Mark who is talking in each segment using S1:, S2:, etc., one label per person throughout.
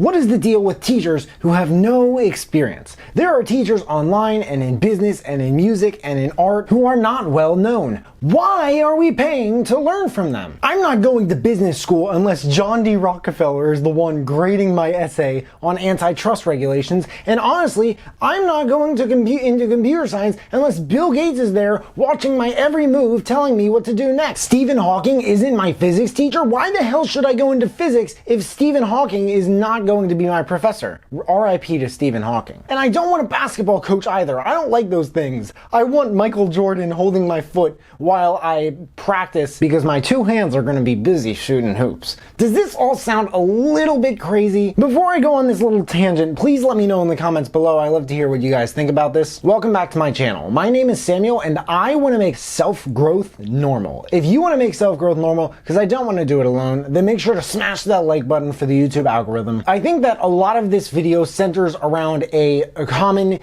S1: What is the deal with teachers who have no experience? There are teachers online and in business and in music and in art who are not well known. Why are we paying to learn from them? I'm not going to business school unless John D. Rockefeller is the one grading my essay on antitrust regulations, and honestly, I'm not going to into computer science unless Bill Gates is there watching my every move telling me what to do next. Stephen Hawking isn't my physics teacher. Why the hell should I go into physics if Stephen Hawking is not going to be my professor? RIP to Stephen Hawking. And I don't want a basketball coach either. I don't like those things. I want Michael Jordan holding my foot while I practice because my two hands are going to be busy shooting hoops. Does this all sound a little bit crazy? Before I go on this little tangent, please let me know in the comments below. I love to hear what you guys think about this. Welcome back to my channel. My name is Samuel and I want to make self-growth normal. If you want to make self-growth normal, because I don't want to do it alone, then make sure to smash that like button for the YouTube algorithm. I think that a lot of this video centers around a common,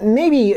S1: maybe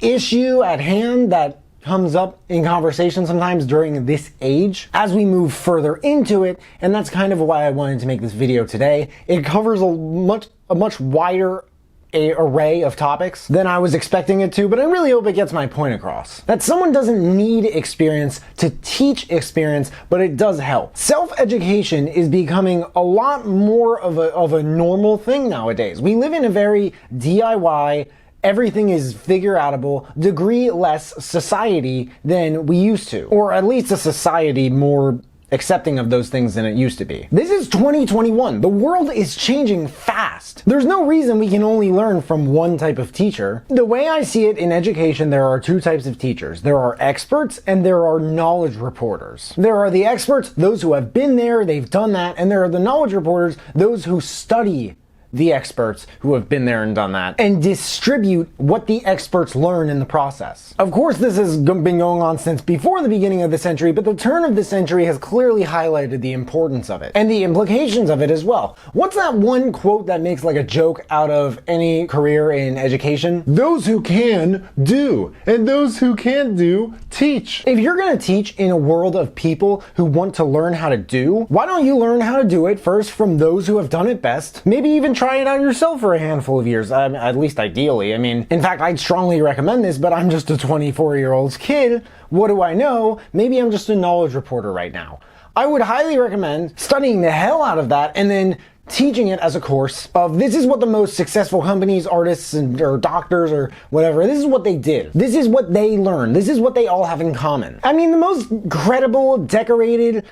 S1: issue at hand that comes up in conversation sometimes during this age as we move further into it, and that's kind of why I wanted to make this video today. It covers a much wider array of topics than I was expecting it to, but I really hope it gets my point across. That someone doesn't need experience to teach experience, but it does help. Self-education is becoming a lot more of a normal thing nowadays. We live in a very DIY, everything is figure-outable, degree-less society than we used to. Or at least a society more accepting of those things than it used to be. This is 2021. The world is changing fast. There's no reason we can only learn from one type of teacher. The way I see it in education, there are two types of teachers. There are experts and there are knowledge reporters. There are the experts, those who have been there, they've done that, and there are the knowledge reporters, those who study the experts who have been there and done that, and distribute what the experts learn in the process. Of course, this has been going on since before the beginning of the century, but the turn of the century has clearly highlighted the importance of it, and the implications of it as well. What's that one quote that makes like a joke out of any career in education? Those who can, do, and those who can't do, teach. If you're gonna teach in a world of people who want to learn how to do, why don't you learn how to do it first from those who have done it best? Maybe even try it out yourself for a handful of years, at least ideally. I mean, in fact, I'd strongly recommend this, but I'm just a 24-year-old kid. What do I know? Maybe I'm just a knowledge reporter right now. I would highly recommend studying the hell out of that and then teaching it as a course of this is what the most successful companies, artists, or doctors or whatever, this is what they did. This is what they learned. This is what they all have in common. I mean, the most credible, decorated,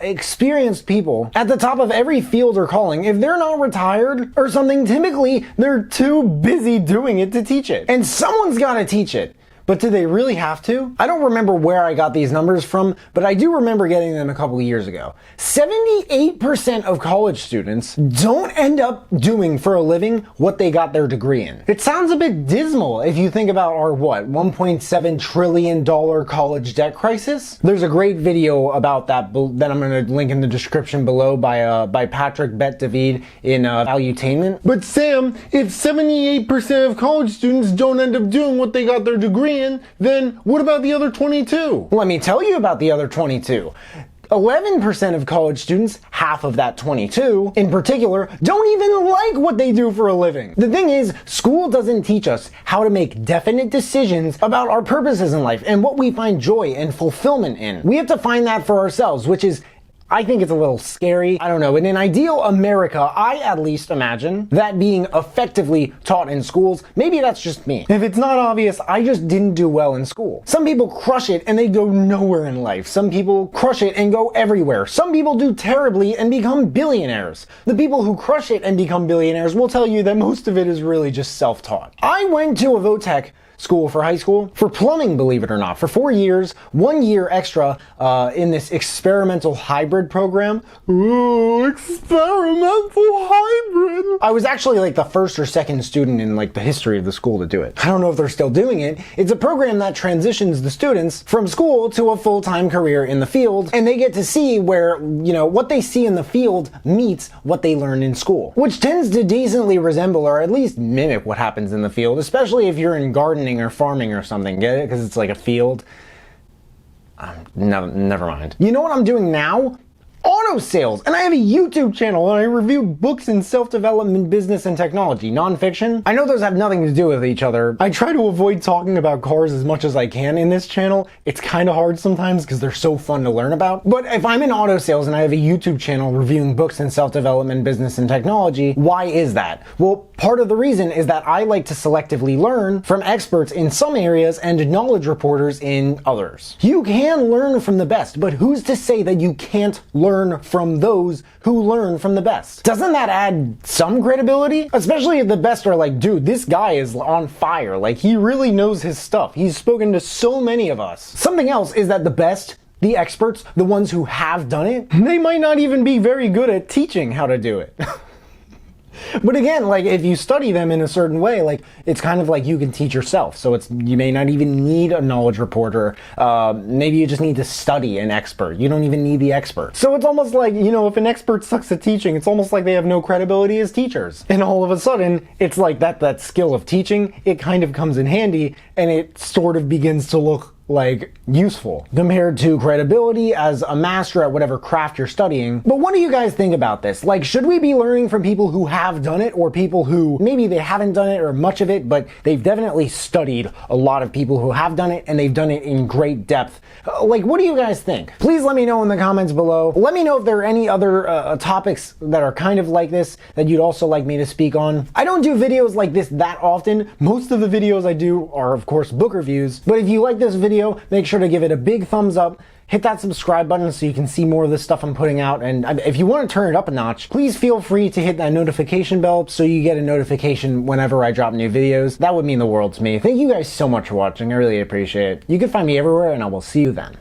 S1: experienced people at the top of every field or calling, if they're not retired or something, typically they're too busy doing it to teach it. And someone's got to teach it. But do they really have to? I don't remember where I got these numbers from, but I do remember getting them a couple of years ago. 78% of college students don't end up doing for a living what they got their degree in. It sounds a bit dismal if you think about our, $1.7 trillion college debt crisis? There's a great video about that that I'm going to link in the description below by Patrick Bet-David in Valuetainment. But Sam, if 78% of college students don't end up doing what they got their degree in, then what about the other 22? Let me tell you about the other 22. 11% of college students, half of that 22 in particular, don't even like what they do for a living. The thing is, school doesn't teach us how to make definite decisions about our purposes in life and what we find joy and fulfillment in. We have to find that for ourselves, which is, I think it's a little scary. I don't know. In an ideal America, I at least imagine that being effectively taught in schools. Maybe that's just me. If it's not obvious, I just didn't do well in school. Some people crush it and they go nowhere in life. Some people crush it and go everywhere. Some people do terribly and become billionaires. The people who crush it and become billionaires will tell you that most of it is really just self-taught. I went to a Votech school for high school for plumbing, believe it or not, for 4 years, 1 year extra in this experimental hybrid program. Ooh, experimental hybrid. I was actually like the first or second student in like the history of the school to do it. I don't know if they're still doing it. It's a program that transitions the students from school to a full-time career in the field, and they get to see where, what they see in the field meets what they learn in school, which tends to decently resemble or at least mimic what happens in the field, especially if you're in gardening or farming or something. Get it? Because it's like a field. Never mind. You know what I'm doing now? auto sales, and I have a YouTube channel and I review books in self-development, business, and technology, nonfiction. I know those have nothing to do with each other. I try to avoid talking about cars as much as I can in this channel. It's kind of hard sometimes because they're so fun to learn about. But if I'm in auto sales and I have a YouTube channel reviewing books in self-development, business, and technology, why is that? Well, part of the reason is that I like to selectively learn from experts in some areas and knowledge reporters in others. You can learn from the best, but who's to say that you can't learn from those who learn from the best? Doesn't that add some credibility? Especially if the best are like, dude, this guy is on fire. Like, he really knows his stuff. He's spoken to so many of us. Something else is that the best, the experts, the ones who have done it, they might not even be very good at teaching how to do it. But again, like, if you study them in a certain way, like, it's kind of like you can teach yourself. So you may not even need a knowledge reporter. Maybe you just need to study an expert. You don't even need the expert. So it's almost like, you know, if an expert sucks at teaching, it's almost like they have no credibility as teachers. And all of a sudden, it's like that skill of teaching, it kind of comes in handy, and it sort of begins to look like useful compared to credibility as a master at whatever craft you're studying. But what do you guys think about this? Like, should we be learning from people who have done it, or people who maybe they haven't done it or much of it, but they've definitely studied a lot of people who have done it and they've done it in great depth? Like, what do you guys think? Please let me know in the comments below. Let me know if there are any other topics that are kind of like this that you'd also like me to speak on. I don't do videos like this that often. Most of the videos I do are, of course, book reviews. But if you like this video, make sure to give it a big thumbs up, hit that subscribe button so you can see more of the stuff I'm putting out, and if you want to turn it up a notch, please feel free to hit that notification bell so you get a notification whenever I drop new videos. That would mean the world to me. Thank you guys so much for watching. I really appreciate it. You can find me everywhere, and I will see you then.